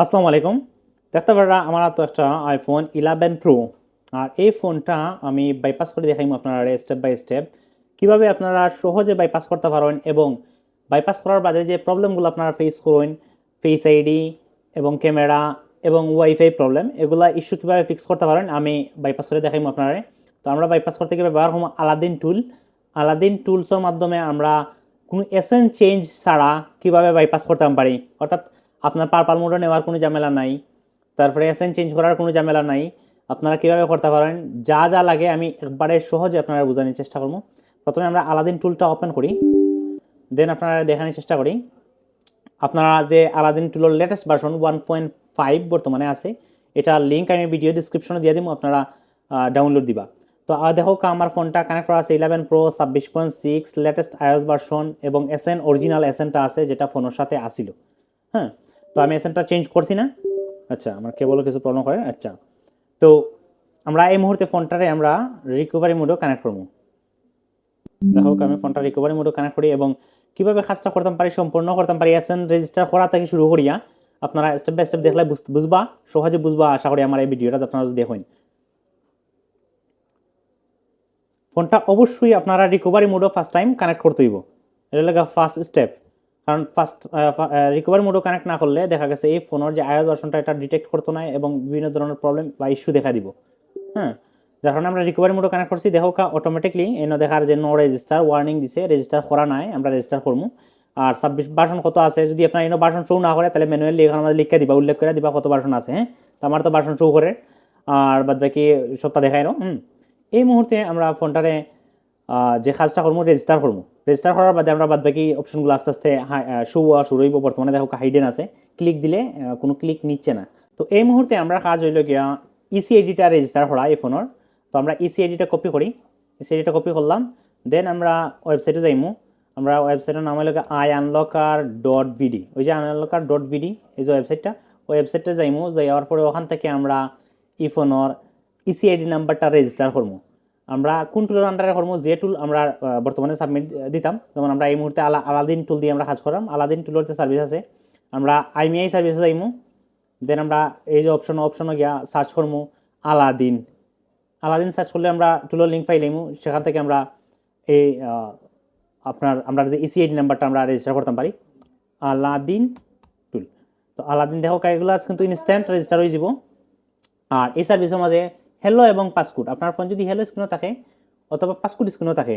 আসসালামু আলাইকুম। দেখতে পারা আমার তো একটা আইফোন 11 প্রো। আর এই ফোনটা আমি বাইপাস করে দেখাইমু আপনারা স্টেপ বাই স্টেপ কিভাবে আপনারা সহজে বাইপাস করতে পারেন এবং বাইপাস করার বাদে যে প্রবলেমগুলো আপনারা ফেস করেন, ফেস আইডি এবং ক্যামেরা এবং ওয়াইফাই প্রবলেম, এগুলা ইস্যু কীভাবে ফিক্স করতে পারেন আমি বাইপাস করে দেখাইমু আপনারা। তো আমরা বাইপাস করতে গিয়ে ব্যবহার করবো আলাদিন টুল। আলাদিন টুলসের মাধ্যমে আমরা কোনো এসেন্স চেঞ্জ ছাড়া কিভাবে বাইপাস করতে পারি, অর্থাৎ আপনার পারপাল মোডে নেওয়ার কোনো ঝামেলা নাই, তারপরে এসেন্স চেঞ্জ করার কোনো ঝামেলা নাই। আপনারা কীভাবে করতে পারেন যা যা লাগে আমি একবারে সহজে আপনারা বোঝানোর চেষ্টা করবো। প্রথমে আমরা আলাদিন টুলটা ওপেন করি, দেন আপনারা দেখানোর চেষ্টা করি। আপনারা যে আলাদিন টুলের লেটেস্ট ভার্সন 1.5 বর্তমানে আছে, এটার লিঙ্ক আমি ভিডিও ডিসক্রিপশনে দিয়ে দিব, আপনারা ডাউনলোড দিবা। তো দেখো আমার ফোনটা কানেক্ট করা আছে 11 প্রো 26.6 লেটেস্ট আইওএস ভার্সন এবং এসএন অরিজিনাল এসএনটা আছে যেটা ফোনের সাথে আসিল। হ্যাঁ, তো আমি এসএনটা চেঞ্জ করছি না। আচ্ছা, আমার কেবল কিছু প্রবলেম করে। আচ্ছা, তো আমরা এই মুহূর্তে ফোনটারে আমরা রিকভারি মোডও কানেক্ট করবো। দেখো আমি ফোনটা রিকভারি মোডও কানেক্ট করি এবং কীভাবে কাজটা করতাম পারি, সম্পূর্ণ করতাম পারি এসএন রেজিস্টার করা থেকে শুরু করিয়া আপনারা স্টেপ বাই স্টেপ দেখলে বুঝবা, সহজে বুঝবা আশা করি আমার এই ভিডিওটা আপনারা যদি দেখেন। ফোনটা অবশ্যই আপনারা রিকভারি মোডও ফার্স্ট টাইম কানেক্ট করতে হইব, এটা লাগে ফার্স্ট স্টেপ। কারণ ফার্স্ট রিকভারি মোডও কানেক্ট না করলে দেখা গেছে এই ফোনের যে আইওএস ভার্সনটা এটা ডিটেক্ট করতো না এবং বিভিন্ন ধরনের প্রবলেম বা ইস্যু দেখা দিব। হ্যাঁ, যার কারণে আমরা রিকভারি মোডও কানেক্ট করছি। দেখো অটোমেটিকলি এনে দেখার যে নো রেজিস্টার ওয়ার্নিং দিছে, রেজিস্টার করা নাই, আমরা রেজিস্টার করবো। আর 26 ভার্সন কত আছে যদি আপনার এনে ভার্সন শো না করে তাহলে ম্যানুয়ালি এখানে আমাদের লিখে দিবা, উল্লেখ করে দিবা কত ভার্সন আছে। হ্যাঁ, তো আমার তো ভার্সন শো করে আর বাদ বাকি সবটা দেখায় না। এই মুহূর্তে আমরা ফোনটারে যে কাজটা করবো রেজিস্টার করবো। রেজিস্টার করার বাদে আমরা বাদ বাকি অপশনগুলো আস্তে আস্তে শো হওয়া শুরু হইব। বর্তমানে দেখো হাইডেন আছে, ক্লিক দিলে কোনো ক্লিক নিচ্ছে না। তো এই মুহূর্তে আমরা কাজ হইল গিয়া ইসি এডিটা রেজিস্টার করা এই ফোনের। তো আমরা ইসি এডিটা কপি করি, ইসি এডিটা কপি করলাম, দেন আমরা ওয়েবসাইটে যাইমু। আমরা ওয়েবসাইটের নাম হইল iunlocker.vd, ওই যে iunlocker.vd এই যে ওয়েবসাইটটা, ওই ওয়েবসাইটটা যাইমু। যাওয়ার পরে ওখান থেকে আমরা ই ফোনের ইসি আইডি নাম্বারটা রেজিস্টার করবো। আমরা কোন টুলের আন্ডারে করবো, যে টুল আমরা বর্তমানে সাবমিট দিতাম, যেমন আমরা এই মুহূর্তে আলাদিন টুল দিয়ে আমরা কাজ করলাম। আলাদিন টুলের যে সার্ভিস আছে আমরা আইমিআই সার্ভিসে যাইমু। দেন আমরা এই যে অপশনে গিয়া সার্চ করবো আলাদিন। আলাদিন সার্চ করলে আমরা টুলের লিঙ্ক পাইলাইমু, সেখান থেকে আমরা এই আমরা যে ইসিআইডি নাম্বারটা আমরা রেজিস্টার করতে পারি আলাদিন টুল। তো আলাদিন দেখো এগুলো কিন্তু ইনস্ট্যান্ট রেজিস্টার হয়ে যাব। আর এই সার্ভিসের মাঝে হ্যালো এবং পাসকুড, আপনার ফোন যদি হ্যালো স্ক্রিনও থাকে অথবা পাসকুড স্ক্রিনও থাকে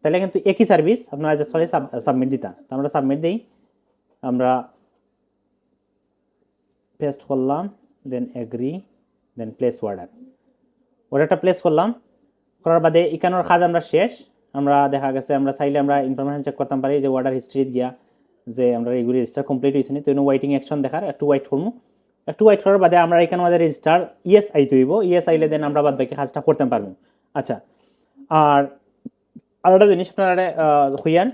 তাহলে কিন্তু একই সার্ভিস আপনারা জাস্ট সাবমিট দিতা। তো আমরা সাবমিট দিই, আমরা পেস্ট করলাম, দেন এগ্রি, দেন প্লেস অর্ডারটা প্লেস করলাম। করার বাদে এখানোর কাজ আমরা শেষ। আমরা দেখা গেছে আমরা চাইলে আমরা ইনফরমেশন চেক করতে পারি যে অর্ডার হিস্ট্রি গিয়া যে আমরা এগুলি রেজিস্টার কমপ্লিট হয়েছে নি। তো ওয়াইটিং অ্যাকশন দেখার একটু ওয়াইট করবো। একটু ওয়াইট করার বাদে আমরা এখানে আমাদের রেজিস্টার ইয়েস আইতে হইব, ইয়েস আইলে দেন আমরা বাদ বাকি কাজটা করতে পারবো। আচ্ছা, আর আরেকটা জিনিস আপনারা হইয়ান,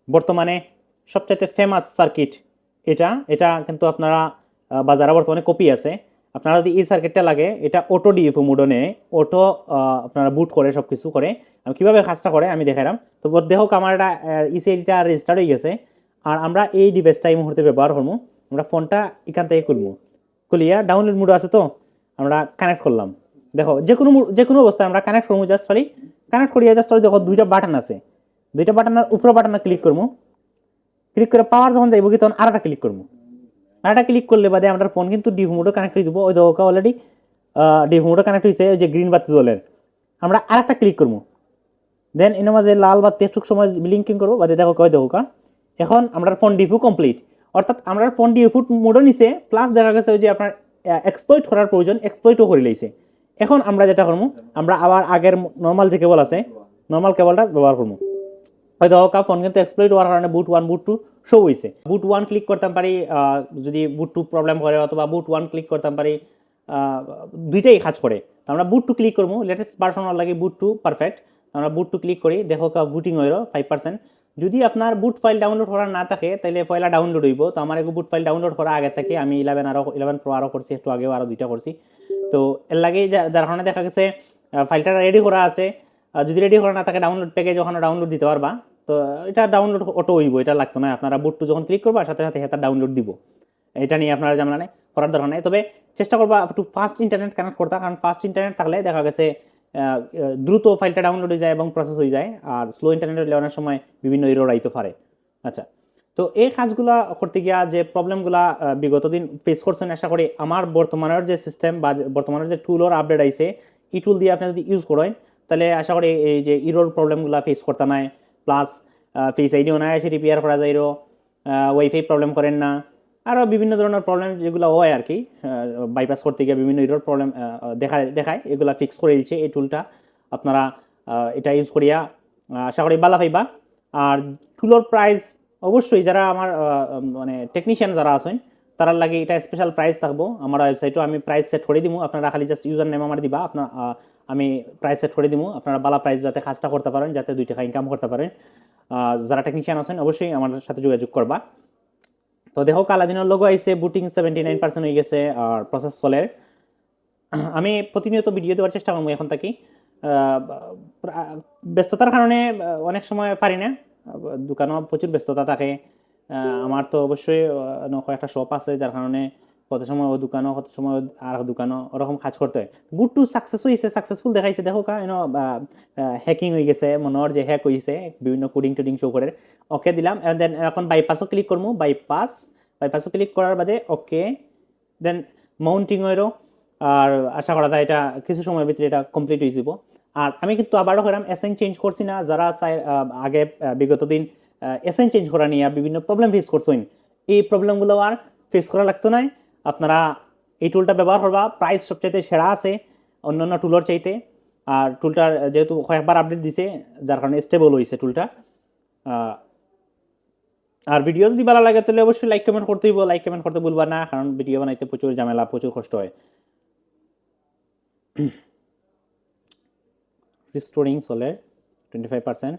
বর্তমানে সবচাইতে ফেমাস সার্কিট এটা এটা কিন্তু আপনারা বাজারে বর্তমানে কপি আছে। আপনারা যদি এই সার্কিটটা লাগে, এটা অটো ডিএফও মোডনে অটো আপনারা বুট করে সব কিছু করে। আমি কীভাবে কাজটা করে আমি দেখালাম। তো দেখো আমার এটা ইসিআইডিটা রেজিস্টার হয়ে গেছে। আর আমরা এই ডিভাইসটা এই মুহূর্তে ব্যবহার করবো। আমরা ফোনটা এখান থেকে খুলবো, খুলিয়া ডাউনলোড মোড আছে তো আমরা কানেক্ট করলাম। দেখো যে কোনো অবস্থায় আমরা কানেক্ট করবো, জাস্ট খালি কানেক্ট করিয়া জাস্ট দেখো দুইটা বাটন আছে, দুইটা বাটনের উপরে বাটনে ক্লিক করবো। ক্লিক করে পাওয়ার যখন যাইব কি তখন আরেকটা ক্লিক করবো। আরেকটা ক্লিক করলে বাদে আমার ফোন কিন্তু ডিভ মোডও কানেক্ট হয়ে যাবো। ওই দেখো অলরেডি ডিভ মোডও কানেক্ট হয়েছে, ওই যে গ্রিন বাতি জ্বলের। আমরা আরেকটা ক্লিক করবো, দেন এর মাঝে লাল বাতি একটু সময় ব্লিঙ্কিং করবো, বাদে দেখো কয় দেখো এখন আমরা ফোন ডিফু কমপ্লিট। অর্থাৎ আমরা ফোন ডিফু মোডও নিছে, প্লাস দেখা গেছে ওই যে আপনার এক্সপ্লয়েট করার প্রয়োজন এক্সপ্লয়েটও করে লইছে। এখন আমরা যেটা করবো, আমরা আবার আগের নর্মাল যে কেবল আছে নর্মাল কেবলটা ব্যবহার করবো। হয়তো ফোন কিন্তু এক্সপ্লয়েট হওয়ার কারণে বুট 1 বুট 2 শো হয়েছে। বুট 1 ক্লিক করতে পারি যদি বুট 2 প্রবলেম করে, অথবা বুট 1 ক্লিক করতে পারি, দুইটাই কাজ করে। তো আমরা বুট 2 ক্লিক করবো, লেটেস্ট ভার্সন লাগে বুট 2 পারফেক্ট। আমরা বুট 2 ক্লিক করি, দেখো বুটিং হইল 5%। যদি আপনার বুট ফাইল ডাউনলোড করা না থাকে তাহলে পয়লা ডাউনলোড হইব। তো আমার বুট ফাইল ডাউনলোড করা আগে থেকে আমি 11 প্রো আরও করছি, একটু আগেও আরও দুইটা করছি। তো এর লাগে যার কারণে দেখা গেছে ফাইলটা রেডি করা আছে। যদি রেডি করা না থাকে ডাউনলোড প্যাকেজ ওখানে ডাউনলোড দিতে পারবা। তো এটা ডাউনলোড অটো হইব, এটা লাগতো না। আপনারা বুট 2 যখন ক্লিক করবা সাথে সাথে এটা ডাউনলোড দিব, এটা নিয়ে আপনারা জানা নেই। করার দরকার নাই, তবে চেষ্টা করবা একটু ফাস্ট ইন্টারনেট কানেক্ট করতে, কারণ ফাস্ট ইন্টারনেট থাকলে দেখা গেছে দ্রুত ফাইলটা ডাউনলোড হয়ে যায় এবং প্রসেস হয়ে যায়, আর স্লো ইন্টারনেট হলে অনেক সময় বিভিন্ন এরর আইতে পারে। আচ্ছা, তো এই কাজগুলা করতে গিয়া যে প্রবলেমগুলা বিগত দিন ফেস করছেন, আশা করি আমার বর্তমানের যে সিস্টেম বা বর্তমানের যে টুল ওর আপডেট আইছে, এই টুল দিয়ে আপনি যদি ইউজ করেন তাহলে আশা করি এই যে ইরোর প্রবলেমগুলো ফেস করতে নাই, প্লাস ফেস আইডিও নাই এসে রিপেয়ার করা যায়, ওয়াইফাই প্রবলেম করেন না, আরও বিভিন্ন ধরনের প্রবলেম যেগুলো হয় আর কি, বাইপাস করতে গিয়ে বিভিন্ন ইরোর প্রবলেম দেখায়, এগুলা ফিক্স করে দিচ্ছে এই টুলটা। আপনারা এটা ইউজ করিয়া আশা করি বালা পাইবা। আর টুলোর প্রাইস অবশ্যই যারা আমার মানে টেকনিশিয়ান যারা আছেন তারা লাগে এটা স্পেশাল প্রাইস থাকবো আমার ওয়েবসাইটও, আমি প্রাইস সেট করে দিব, আপনারা খালি জাস্ট ইউজার নেম আমার দিবা, আপনার আমি প্রাইস সেট করে দিব, আপনারা বালা প্রাইস যাতে কাজটা করতে পারেন, যাতে 2 টাকা ইনকাম করতে পারেন। যারা টেকনিশিয়ান আছেন অবশ্যই আমার সাথে যোগাযোগ করবা। তো দেখো কালাদিনের লোগো আইসে, বুটিং 79% হয়ে গেছে, আর প্রসেস চলের। আমি প্রতিনিয়ত ভিডিও দেওয়ার চেষ্টা করবো এখন থাকি, ব্যস্ততার কারণে অনেক সময় পারি না, দোকানও প্রচুর ব্যস্ততা থাকে। আমার তো অবশ্যই কয়েকটা শপ আছে, যার কারণে কত সময় ও দোকানও, কত সময় আর দোকানও, ওরকম কাজ করতে হয়। বুট টু সাকসেস হয়েছে, সাকসেসফুল দেখাইছে, দেখো কা হ্যাকিং হয়ে গেছে, মনে হয় যে হ্যাক হয়েছে, বিভিন্ন কোডিং টোডিং শো করে ওকে দিলাম। দেন এখন বাইপাসও ক্লিক করবো, বাইপাসও ক্লিক করার বাদে ওকে, দেন মাউন্টিংয়েরও, আর আশা করা যায় এটা কিছু সময়ের ভিতরে এটা কমপ্লিট হয়ে যাব। আর আমি কিন্তু আবারও করাম এসএন চেঞ্জ করছি না, যারা আগে বিগত দিন এসএন চেঞ্জ করা নিয়ে বিভিন্ন প্রবলেম ফেস করছেন, এই প্রবলেমগুলো আর ফেস করা লাগতো না। আপনারা এই টুলটা ব্যবহার করবা, প্রাইস সবচাইতে সেরা আছে অন্যান্য টুলের চাইতে, আর টুলটার যেহেতু কয়েকবার আপডেট দিছে যার কারণে স্টেবল হয়েছে টুলটা। আর ভিডিও যদি ভালো লাগে তাহলে অবশ্যই লাইক কমেন্ট করতে হইব, লাইক কমেন্ট করতে ভুলবা না, কারণ ভিডিও বানাইতে প্রচুর ঝামেলা, প্রচুর কষ্ট হয়। রিস্টোরিং চলে 25%।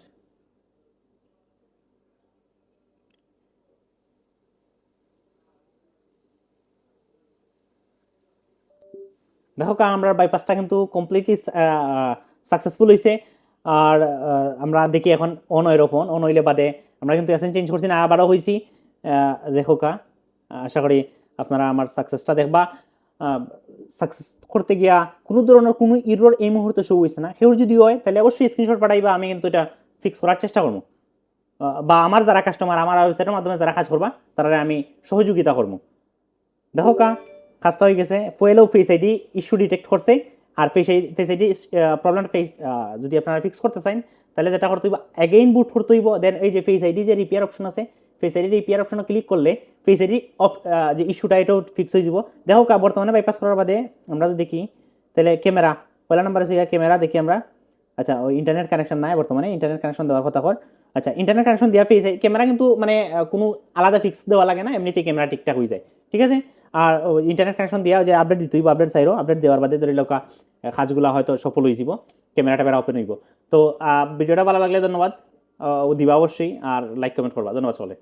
দেখো আমরা বাইপাসটা কিন্তু কমপ্লিটলি সাকসেসফুল হয়েছে। আর আমরা দেখি এখন অন হইল, ফোন অন হইলে বাদে আমরা কিন্তু এসএন চেঞ্জ করছি না, আবারও হয়েছি। দেখো আশা করি আপনারা আমার সাকসেসটা দেখবা। সাকসেস করতে গিয়া কোনো ধরনের কোনো ইরর এই মুহূর্তে শো হয়েছে না, কেউ যদি হয় তাহলে অবশ্যই স্ক্রিনশট পাঠাইবা, আমি কিন্তু এটা ফিক্স করার চেষ্টা করবো। বা আমার যারা কাস্টমার আমার ওয়েবসাইটের মাধ্যমে যারা কাজ করবা তারা আমি সহযোগিতা করবো। দেখো কাজটা হয়ে গেছে, ফুয়েলও ফেস আইডি ইস্যু ডিটেক্ট করছে। আর ফেস আইডি প্রবলেমটা যদি আপনারা ফিক্স করতে চান তাহলে যেটা করতে হইব, অ্যাগেইন বুট করতে হইব। দেন এই যে ফেস আইডি যে রিপেয়ার অপশন আছে, ফেস আইডি রিপেয়ার অপশনে ক্লিক করলে ফেস আইডি যে ইস্যুটা এটাও ফিক্স হয়ে যাব। দেখো বর্তমানে বাইপাস করার বাদে আমরা যদি দেখি তাহলে ক্যামেরা পয়লা নাম্বার আছে, ক্যামেরা দেখি আমরা। আচ্ছা, ওই ইন্টারনেট কানেকশন নাই বর্তমানে, ইন্টারনেট কানেকশন দেওয়ার কথা কর। আচ্ছা, ইন্টারনেট কানেকশন দেওয়া ফেস ক্যামেরা কিন্তু মানে কোনো আলাদা ফিক্স দেওয়া লাগে না, এমনিতেই ক্যামেরা ঠিকঠাক হয়ে যায়, ঠিক আছে। আর ইন্টারনেট কানেকশন দেওয়া যে আপডেট দিতে হইব, আপডেট চাইরো, আপডেট দেওয়ার বাদে ধরে লোকা কাজগুলো হয়তো সফল হয়ে যাব, ক্যামেরাটা বেড়া ওপেন হইব। তো ভিডিওটা ভালো লাগলে ধন্যবাদ দিবা অবশ্যই, আর লাইক কমেন্ট করবা, ধন্যবাদ চলে।